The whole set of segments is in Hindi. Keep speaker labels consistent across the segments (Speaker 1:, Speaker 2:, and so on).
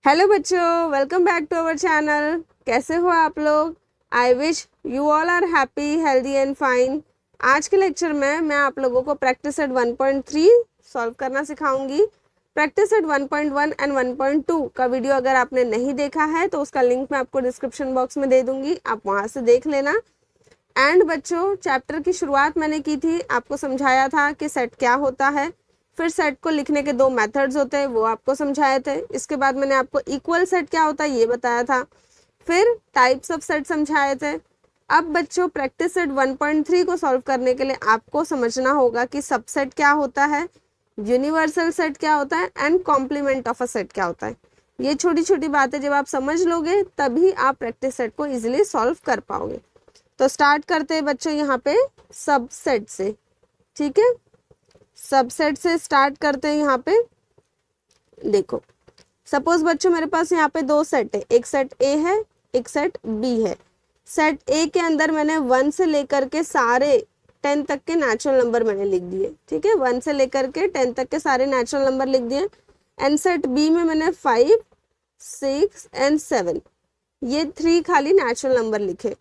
Speaker 1: हेलो बच्चों, welcome back to our channel. कैसे हो आप लोग? I wish you all are happy, healthy and fine. आज के लेक्चर में मैं आप लोगों को प्रैक्टिस सेट 1.3 सॉल्व करना सिखाऊंगी। प्रैक्टिस सेट 1.1 एंड 1.2 का वीडियो अगर आपने नहीं देखा है तो उसका लिंक मैं आपको डिस्क्रिप्शन बॉक्स में दे दूंगी, आप वहां से देख लेना। एंड बच्चों, चैप्टर की शुरुआत मैंने की थी, आपको समझाया था कि सेट क्या होता है। फिर सेट को लिखने के दो मेथड्स होते हैं, वो आपको समझाए थे। इसके बाद मैंने आपको इक्वल सेट क्या होता है ये बताया था। फिर टाइप्स ऑफ सेट समझाए थे। अब बच्चों, प्रैक्टिस सेट 1.3 को सॉल्व करने के लिए आपको समझना होगा कि सबसेट क्या होता है, यूनिवर्सल सेट क्या होता है and complement of a set क्या होता है। ये छोटी छोटी बातें जब आप समझ लोगे तभी आप प्रैक्टिस सेट को इजीली सॉल्व कर पाओगे। तो स्टार्ट करते हैं बच्चों यहाँ पे सबसेट से। ठीक है, सबसेट से स्टार्ट करते हैं। यहाँ पे देखो, सपोज बच्चों मेरे पास यहाँ पे दो सेट है, एक सेट ए है, एक सेट बी है। सेट ए के अंदर मैंने 1 से लेकर के सारे 10 तक के नेचुरल नंबर मैंने लिख दिए। ठीक है, 1 से लेकर के 10 तक के सारे नेचुरल नंबर लिख दिए। एंड सेट बी में मैंने 5, 6 एंड 7 ये 3 खाली नेचुरल नंबर लिखे।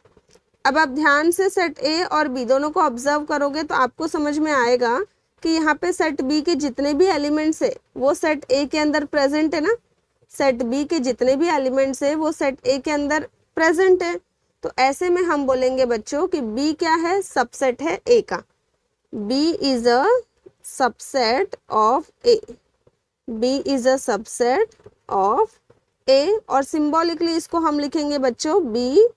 Speaker 1: अब आप ध्यान से सेट ए और बी दोनों को ऑब्जर्व करोगे तो आपको समझ में आएगा कि यहाँ पे सेट बी के जितने भी एलिमेंट्स है वो सेट ए के अंदर प्रेजेंट है ना। सेट बी के जितने भी एलिमेंट्स है वो सेट ए के अंदर प्रेजेंट है। तो ऐसे में हम बोलेंगे बच्चों कि बी क्या है, सबसेट है ए का। B is a subset of A. B is a subset of A. और सिंबॉलिकली इसको हम लिखेंगे बच्चों बी।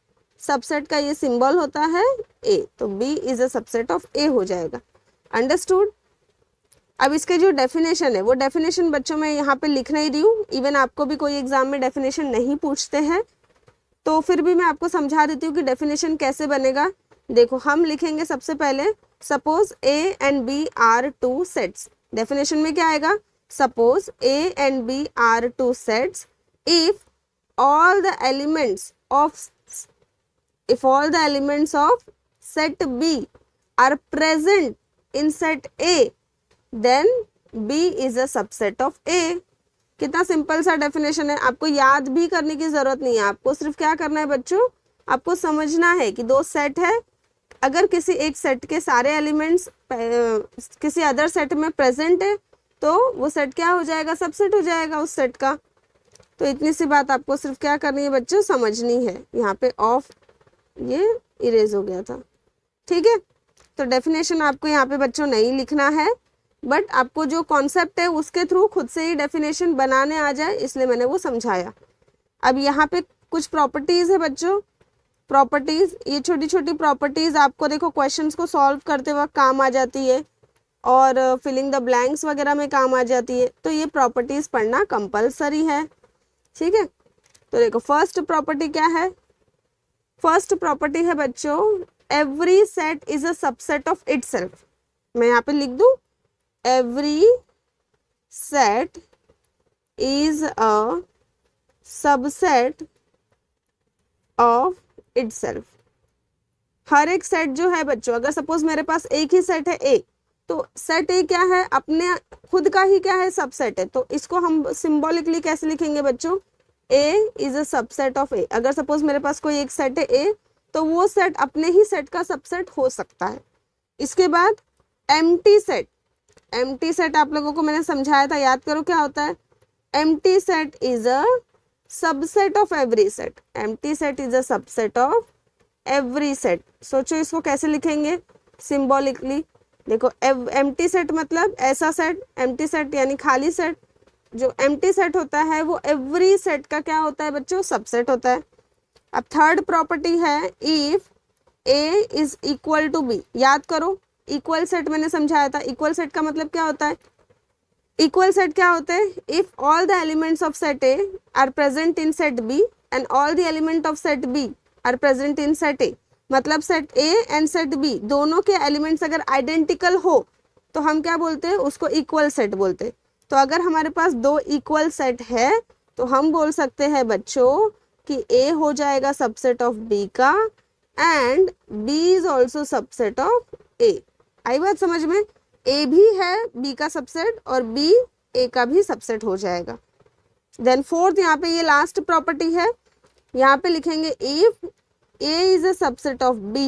Speaker 1: सबसेट का ये सिंबल होता है ए, तो B is a subset of A हो जाएगा। अंडरस्टूड? अब इसके जो डेफिनेशन है वो डेफिनेशन बच्चों मैं यहाँ पे लिख नहीं रही हूँ। इवन आपको भी कोई एग्जाम में डेफिनेशन नहीं पूछते हैं तो फिर भी मैं आपको समझा देती हूँ कि डेफिनेशन कैसे बनेगा। देखो, हम लिखेंगे सबसे पहले, suppose A and B are two sets. Definition में क्या आएगा? Suppose A and B are two sets if all the elements of if all the elements of set B are present in set A, then B is a subset of A। कितना सिंपल सा डेफिनेशन है, आपको याद भी करने की जरूरत नहीं है। आपको सिर्फ क्या करना है बच्चों, आपको समझना है कि दो सेट है, अगर किसी एक सेट के सारे एलिमेंट्स किसी अदर सेट में प्रेजेंट है तो वो सेट क्या हो जाएगा, सबसेट हो जाएगा उस सेट का। तो इतनी सी बात आपको सिर्फ क्या करनी है बच्चों, समझनी है। यहाँ पे ऑफ ये इरेज हो गया था। ठीक है, तो डेफिनेशन आपको यहाँ पे बच्चों नहीं लिखना है, बट आपको जो कॉन्सेप्ट है उसके थ्रू खुद से ही डेफिनेशन बनाने आ जाए, इसलिए मैंने वो समझाया। अब यहाँ पे कुछ प्रॉपर्टीज है बच्चों। प्रॉपर्टीज, ये छोटी छोटी प्रॉपर्टीज आपको देखो क्वेश्चंस को सॉल्व करते वक्त काम आ जाती है और फिलिंग द ब्लैंक्स वगैरह में काम आ जाती है। तो ये प्रॉपर्टीज पढ़ना कंपलसरी है। ठीक है, तो देखो फर्स्ट प्रॉपर्टी क्या है। फर्स्ट प्रॉपर्टी है बच्चों, every set is a subset of itself. मैं यहाँ पे लिख दूं, every set is a subset of itself. हर एक सेट जो है बच्चों, अगर सपोज मेरे पास एक ही सेट है ए, तो सेट ए क्या है, अपने खुद का ही क्या है, सबसेट है। तो इसको हम सिंबॉलिकली कैसे लिखेंगे बच्चों, ए इज अ सबसेट ऑफ ए। अगर सपोज मेरे पास कोई एक सेट है ए, तो वो सेट अपने ही सेट का सबसेट हो सकता है। इसके बाद एम्प्टी सेट। एम्प्टी सेट आप लोगों को मैंने समझाया था, याद करो क्या होता है। Empty set is a subset of every set. Empty set is a subset of every set. सोचो इसको कैसे लिखेंगे सिंबॉलिकली। देखो, एम्प्टी सेट मतलब ऐसा सेट, एम्प्टी सेट यानी खाली सेट। जो एम्प्टी सेट होता है वो एवरी सेट का क्या होता है बच्चों, सबसेट होता है। अब थर्ड प्रॉपर्टी है, if A is equal to B. याद करो, इक्वल सेट मैंने समझाया था। इक्वल सेट का मतलब क्या होता है, इक्वल सेट क्या होते हैं, if all the elements of set A are present in set B and all the element of set B are present in set A. मतलब set A and set B दोनों के एलिमेंट्स अगर आइडेंटिकल हो तो हम क्या बोलते हैं, उसको इक्वल सेट बोलते हैं। तो अगर हमारे पास दो इक्वल सेट है तो हम बोल सकते हैं बच्चों कि ए हो जाएगा सबसेट ऑफ बी का and B is also subset of A. आई बात समझ में? ए भी है बी का सबसेट और बी ए का भी सबसेट हो जाएगा। देन फोर्थ, यहाँ पे ये लास्ट प्रॉपर्टी है, यहाँ पे लिखेंगे if A is a subset of B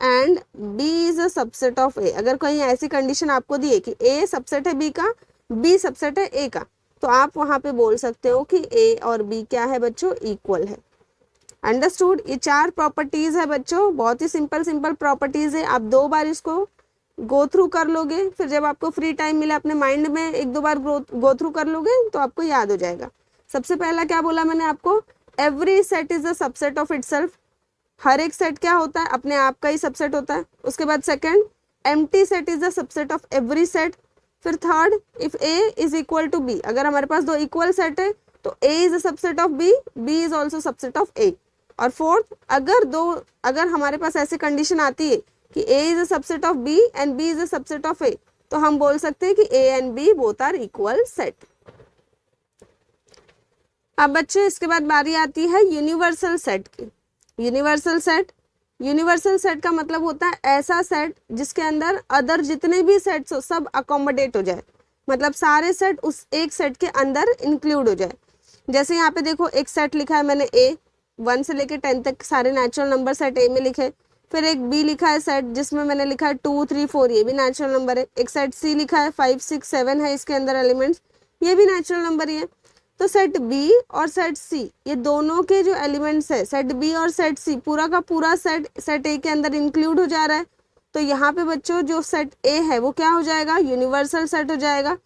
Speaker 1: and B is a subset of A। अगर कोई ऐसी कंडीशन आपको दी है कि A सबसेट है B का, B सबसेट है A का, तो आप वहां पे बोल सकते हो कि A और B क्या है बच्चों, इक्वल है। अंडरस्टूड। ये 4 प्रॉपर्टीज है बच्चों, बहुत ही सिंपल सिंपल प्रॉपर्टीज है। आप 2 बार इसको गो थ्रू कर लोगे, फिर जब आपको फ्री टाइम मिले अपने माइंड में 1-2 बार गो थ्रू कर लोगे तो आपको याद हो जाएगा। सबसे पहला क्या बोला मैंने आपको, every set is a subset of itself. हर एक सेट क्या होता है, अपने आप का ही सबसेट होता है। उसके बाद second, empty set is the subset of every set. फिर third, if A is equal to B, अगर हमारे पास 2 इक्वल सेट है तो A is a subset of B, B is also subset of A. और फोर्थ, अगर हमारे पास ऐसी कंडीशन आती है कि A is a subset of B and B is a subset of A, तो हम बोल सकते हैं कि A and B both are equal set. अब बच्चों इसके बाद बारी आती है यूनिवर्सल सेट की। यूनिवर्सल सेट का मतलब होता है ऐसा सेट जिसके अंदर अदर जितने भी सेट्स हो सब अकोमोडेट हो जाए, मतलब सारे सेट उस एक सेट के अंदर इंक्लूड हो जाए। जैसे यहाँ पे देखो एक सेट लिखा है मैंने A, 1 से लेके 10 तक सारे नेचुरल नंबर सेट A में लिखे। फिर एक B लिखा है सेट जिसमें मैंने लिखा है 2, 3, 4, ये भी नेचुरल नंबर है। एक सेट C लिखा है 5, 6, 7 है इसके अंदर एलिमेंट्स, ये भी नेचुरल नंबर ही है। तो सेट बी और सेट सी, ये दोनों के जो एलिमेंट्स है, सेट बी और सेट सी, पूरा का पूरा सेट ए के अंदर इंक्लूड हो जा रहा है। तो यहाँ पे बच्चों जो सेट ए है वो क्या हो जाएगा, यूनिवर्सल सेट हो जाएगा।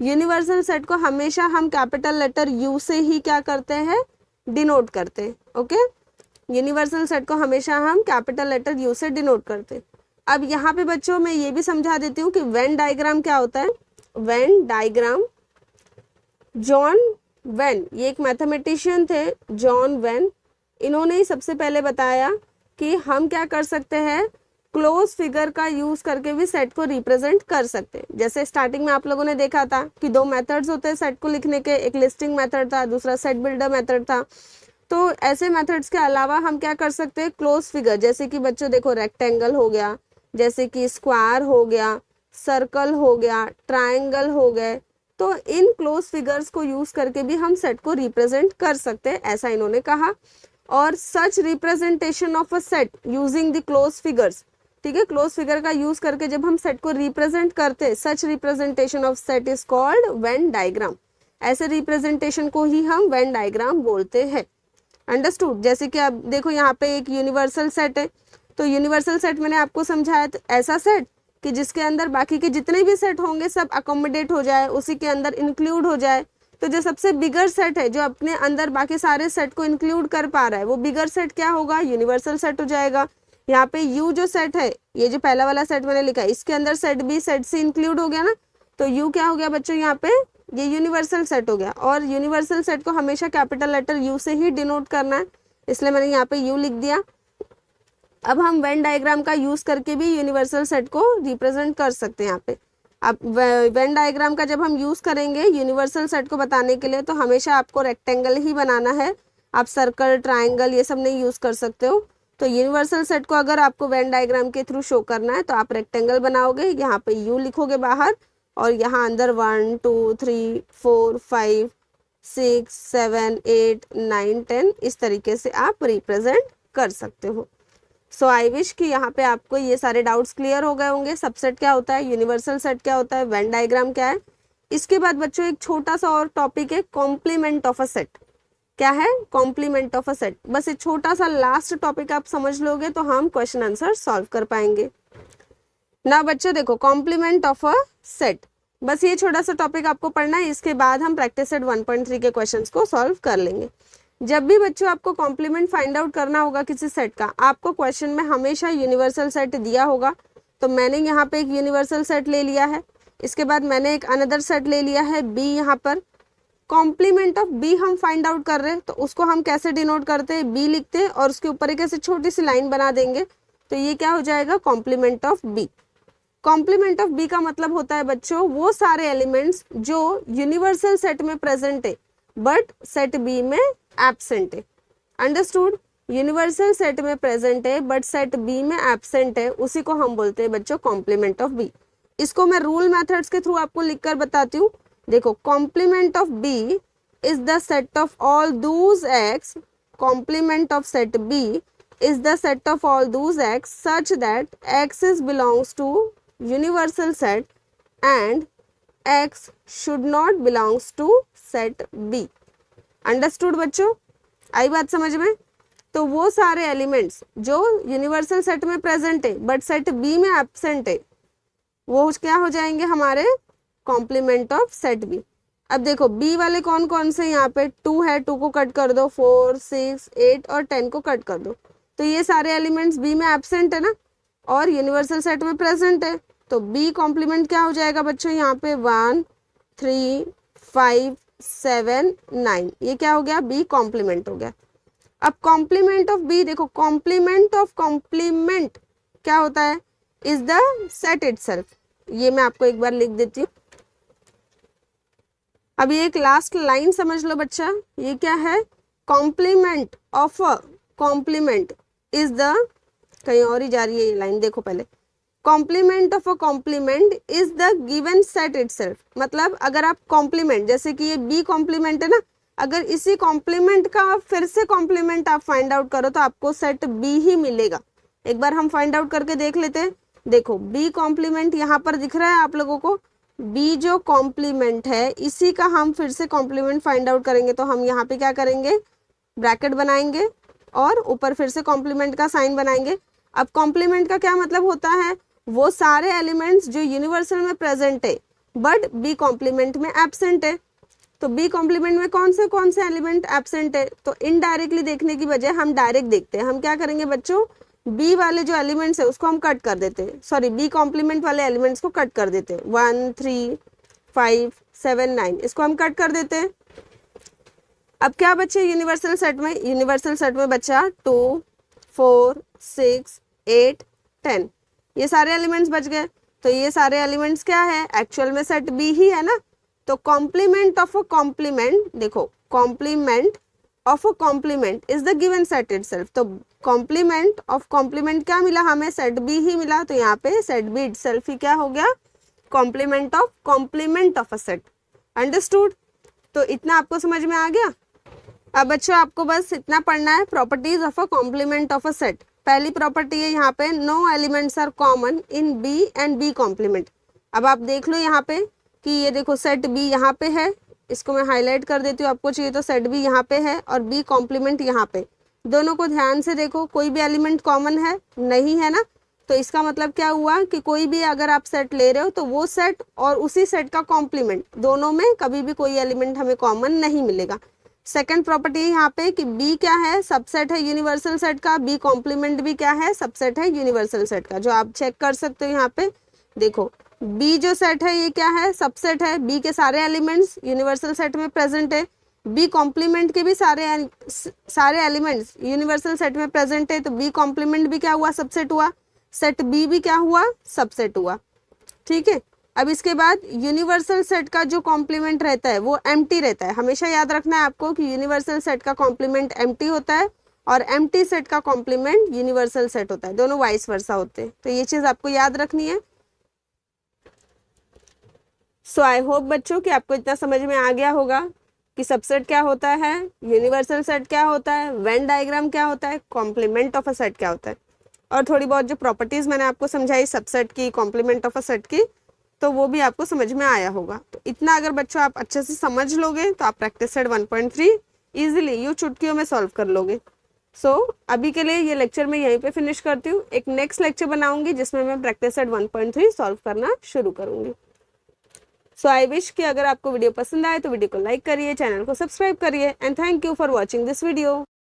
Speaker 1: यूनिवर्सल सेट को हमेशा हम कैपिटल लेटर यू से ही क्या करते हैं, डिनोट करते हैं। ओके, यूनिवर्सल सेट को हमेशा हम कैपिटल लेटर यू से डिनोट करते हैं। अब यहाँ पे बच्चों मैं ये भी समझा देती हूँ कि वेन डायग्राम क्या होता है। वेन डायग्राम, जॉन वेन, ये एक मैथमेटिशियन थे जॉन वेन, इन्होंने ही सबसे पहले बताया कि हम क्या कर सकते हैं, क्लोज फिगर का यूज करके भी सेट को रिप्रेजेंट कर सकते हैं। जैसे स्टार्टिंग में आप लोगों ने देखा था कि 2 मेथड्स होते हैं सेट को लिखने के, एक लिस्टिंग मेथड था, दूसरा सेट बिल्डर मेथड था। तो ऐसे मेथड्स के अलावा हम क्या कर सकते हैं, क्लोज फिगर, जैसे कि बच्चों देखो रेक्टेंगल हो गया, जैसे कि स्क्वायर हो गया, सर्कल हो गया, ट्राइंगल हो गए, तो इन क्लोज फिगर्स को यूज करके भी हम सेट को रिप्रेजेंट कर सकते हैं, ऐसा इन्होंने कहा। और such representation of a set using the close figures, ठीक है, क्लोज फिगर का यूज करके जब हम सेट को रिप्रेजेंट करते हैं, such representation of set is called Venn diagram. ऐसे रिप्रेजेंटेशन को ही हम वेन डायग्राम बोलते हैं। अंडरस्टूड। जैसे कि आप देखो यहाँ पे एक यूनिवर्सल सेट है, तो यूनिवर्सल सेट मैंने आपको समझाया, तो ऐसा सेट कि जिसके अंदर बाकी के जितने भी सेट होंगे सब अकोमोडेट हो जाए, उसी के अंदर इंक्लूड हो जाए। तो जो सबसे बिगर सेट है, जो अपने अंदर बाकी सारे सेट को इंक्लूड कर पा रहा है, वो बिगर सेट क्या होगा, यूनिवर्सल सेट हो जाएगा। यहाँ पे यू जो सेट है, ये जो पहला वाला सेट मैंने लिखा है, इसके अंदर सेट बी सेट सी इंक्लूड हो गया ना, तो यू क्या हो गया बच्चों, यहाँ पे ये यूनिवर्सल सेट हो गया। और यूनिवर्सल सेट को हमेशा कैपिटल लेटर यू से ही डिनोट करना है, इसलिए मैंने यहाँ पे यू लिख दिया। अब हम वेन डायग्राम का यूज करके भी यूनिवर्सल सेट को रिप्रेजेंट कर सकते हैं यहाँ पे। अब वेन डायग्राम का जब हम यूज करेंगे यूनिवर्सल सेट को बताने के लिए, तो हमेशा आपको रेक्टेंगल ही बनाना है, आप सर्कल ट्राइंगल ये सब नहीं यूज कर सकते हो। तो यूनिवर्सल सेट को अगर आपको वेन डायग्राम के थ्रू शो करना है तो आप रेक्टेंगल बनाओगे, यहाँ पे यू लिखोगे बाहर, और यहाँ अंदर 1 2 3 4 5 6 7 8 9 10 इस तरीके से आप रिप्रेजेंट कर सकते हो। सो आई विश कि यहाँ पे आपको ये सारे डाउट्स क्लियर हो गए होंगे। सबसेट क्या होता है, यूनिवर्सल सेट क्या होता है, वेन डायग्राम क्या है। इसके बाद बच्चों एक छोटा सा और टॉपिक है, कॉम्प्लीमेंट ऑफ अ सेट। क्या है, कॉम्प्लीमेंट ऑफ अ सेट। बस एक छोटा सा लास्ट टॉपिक आप समझ लोगे तो हम क्वेश्चन आंसर सॉल्व कर पाएंगे ना। बच्चों देखो, कॉम्प्लीमेंट ऑफ अ सेट, बस ये छोटा सा टॉपिक आपको पढ़ना है, इसके बाद हम प्रैक्टिस सेट 1.3 के क्वेश्चंस को सॉल्व कर लेंगे। जब भी बच्चों आपको कॉम्प्लीमेंट फाइंड आउट करना होगा किसी सेट का, आपको क्वेश्चन में हमेशा यूनिवर्सल सेट दिया होगा। तो मैंने यहाँ पे एक यूनिवर्सल सेट ले लिया है, इसके बाद मैंने एक अनदर सेट ले लिया है बी। यहाँ पर कॉम्प्लीमेंट ऑफ बी हम फाइंड आउट कर रहे हैं, तो उसको हम कैसे डिनोट करते हैं, बी लिखते हैं और उसके ऊपर एक ऐसे छोटी सी लाइन बना देंगे, तो ये क्या हो जाएगा, complement of B. Complement of B का मतलब होता है बच्चों वो सारे एलिमेंट्स जो यूनिवर्सल सेट में प्रेजेंट है बट सेट बी में एब्सेंट है। अंडरस्टूड। यूनिवर्सल सेट में प्रेजेंट है बट सेट बी में एब्सेंट है, उसी को हम बोलते हैं बच्चों कॉम्प्लीमेंट ऑफ बी। इसको मैं रूल मेथड्स के थ्रू आपको लिखकर बताती हूँ। देखो, complement of B is the set of all those x, complement of set B is the set of all those x such that x is belongs to universal set and x should not belongs to set B. Understood बच्चों, आई बात समझ में? तो वो सारे एलिमेंट्स जो यूनिवर्सल सेट में प्रेजेंट है बट सेट बी में एब्सेंट है, वो क्या हो जाएंगे हमारे कॉम्प्लीमेंट ऑफ सेट बी। अब देखो बी वाले कौन कौन से, यहाँ पे 2 है, 2 को कट कर दो, 4, 6, 8 और 10 को कट कर दो। तो ये सारे एलिमेंट्स बी में एब्सेंट है ना, और यूनिवर्सल सेट में प्रेजेंट है। तो बी कॉम्प्लीमेंट क्या हो जाएगा बच्चों, यहाँ पे 1, 3, 5, 7, 9, ये क्या हो गया, बी कॉम्प्लीमेंट हो गया। अब कॉम्प्लीमेंट ऑफ बी देखो, कॉम्प्लीमेंट ऑफ कॉम्प्लीमेंट क्या होता है, इज द सेट इटसेल्फ। ये मैं आपको एक बार लिख देती हूँ। अब ये एक लास्ट लाइन समझ लो बच्चा, ये क्या है, complement of a complement is the, कहीं और ही जा रही है ये लाइन, देखो पहले, complement of a complement is the given set itself. मतलब अगर आप कॉम्प्लीमेंट, जैसे कि ये बी कॉम्प्लीमेंट है ना, अगर इसी कॉम्प्लीमेंट का फिर से कॉम्प्लीमेंट आप फाइंड आउट करो तो आपको सेट बी ही मिलेगा। एक बार हम फाइंड आउट करके देख लेते हैं। देखो बी कॉम्प्लीमेंट यहाँ पर दिख रहा है आप लोगों को, बी जो कॉम्प्लीमेंट है इसी का हम फिर से कॉम्प्लीमेंट फाइंड आउट करेंगे। तो हम यहाँ पे क्या करेंगे, ब्रैकेट बनाएंगे और ऊपर फिर से कॉम्प्लीमेंट का साइन बनाएंगे। अब कॉम्प्लीमेंट का क्या मतलब होता है, वो सारे एलिमेंट्स जो यूनिवर्सल में प्रेजेंट है बट बी कॉम्प्लीमेंट में एब्सेंट है। तो बी कॉम्प्लीमेंट में कौन से एलिमेंट एब्सेंट है, तो इनडायरेक्टली देखने की बजाय हम डायरेक्ट देखते हैं। हम क्या करेंगे बच्चों, बी वाले जो एलिमेंट्स है उसको हम कट कर देते हैं, सॉरी बी कॉम्प्लीमेंट वाले एलिमेंट्स को कट कर देते हैं। 1, 3, 5, 7, 9 इसको हम कट कर देते हैं। अब क्या बचे यूनिवर्सल सेट में बचा 2, 4, 6, 8, 10, ये सारे एलिमेंट्स बच गए। तो ये सारे एलिमेंट्स क्या है, एक्चुअल में सेट बी ही है ना। तो कॉम्प्लीमेंट ऑफ अ कॉम्प्लीमेंट, देखो complement of a complement is the given set itself. तो कॉम्प्लीमेंट ऑफ कॉम्प्लीमेंट क्या मिला हमें, सेट बी ही मिला। तो यहाँ पे सेट बी इटसेल्फ ही क्या हो गया, complement of a set. Understood? तो इतना आपको समझ में आ गया। अब बच्चों आपको बस इतना पढ़ना है, properties of a complement of a set. पहली प्रॉपर्टी है यहाँ पे, no elements are common in B and B complement. अब आप देख लो यहाँ पे कि ये देखो सेट बी यहाँ पे है, इसको मैं हाईलाइट कर देती हूँ, आपको चाहिए तो सेट बी यहाँ पे है और बी कॉम्प्लीमेंट यहाँ पे। दोनों को ध्यान से देखो, कोई भी एलिमेंट कॉमन है नहीं है ना। तो इसका मतलब क्या हुआ कि कोई भी अगर आप सेट ले रहे हो तो वो सेट और उसी सेट का कॉम्प्लीमेंट, दोनों में कभी भी कोई एलिमेंट हमें कॉमन नहीं मिलेगा। सेकंड प्रॉपर्टी यहाँ पे कि बी क्या है, सबसेट है यूनिवर्सल सेट का, बी कॉम्प्लीमेंट भी क्या है, सबसेट है यूनिवर्सल सेट का। जो आप चेक कर सकते हो यहाँ पे देखो, बी जो सेट है ये क्या है, सबसेट है, बी के सारे एलिमेंट्स यूनिवर्सल सेट में प्रेजेंट है। बी कॉम्प्लीमेंट के भी सारे एलिमेंट्स यूनिवर्सल सेट में प्रेजेंट है। तो बी कॉम्प्लीमेंट भी क्या हुआ, सबसेट हुआ, सेट बी भी क्या हुआ, सबसेट हुआ। ठीक है। अब इसके बाद यूनिवर्सल सेट का जो कॉम्प्लीमेंट रहता है वो एम्प्टी रहता है। हमेशा याद रखना है आपको कि यूनिवर्सल सेट का कॉम्प्लीमेंट एम्प्टी होता है और एम्प्टी सेट का कॉम्प्लीमेंट यूनिवर्सल सेट होता है, दोनों वाइस वर्सा होते हैं। तो ये चीज आपको याद रखनी है। सो आई होप बच्चों कि आपको इतना समझ में आ गया होगा कि सबसेट क्या होता है, यूनिवर्सल सेट क्या होता है, वेन डायग्राम क्या होता है, कॉम्प्लीमेंट ऑफ अ सेट क्या होता है, और थोड़ी बहुत जो प्रॉपर्टीज मैंने आपको समझाई सबसेट की, कॉम्प्लीमेंट ऑफ अ सेट की, तो वो भी आपको समझ में आया होगा। तो इतना अगर बच्चों आप अच्छे से समझ लोगे तो आप प्रैक्टिस सेट 1.3 इजीली यूँ चुटकियों में सॉल्व कर लोगे। सो अभी के लिए ये लेक्चर मैं यहीं पे फिनिश करती हूँ। एक नेक्स्ट लेक्चर बनाऊंगी जिसमें मैं प्रैक्टिस सेट 1.3 सॉल्व करना शुरू करूंगी। सो आई विश कि अगर आपको वीडियो पसंद आए तो वीडियो को लाइक करिए, चैनल को सब्सक्राइब करिए, and thank you for watching this video.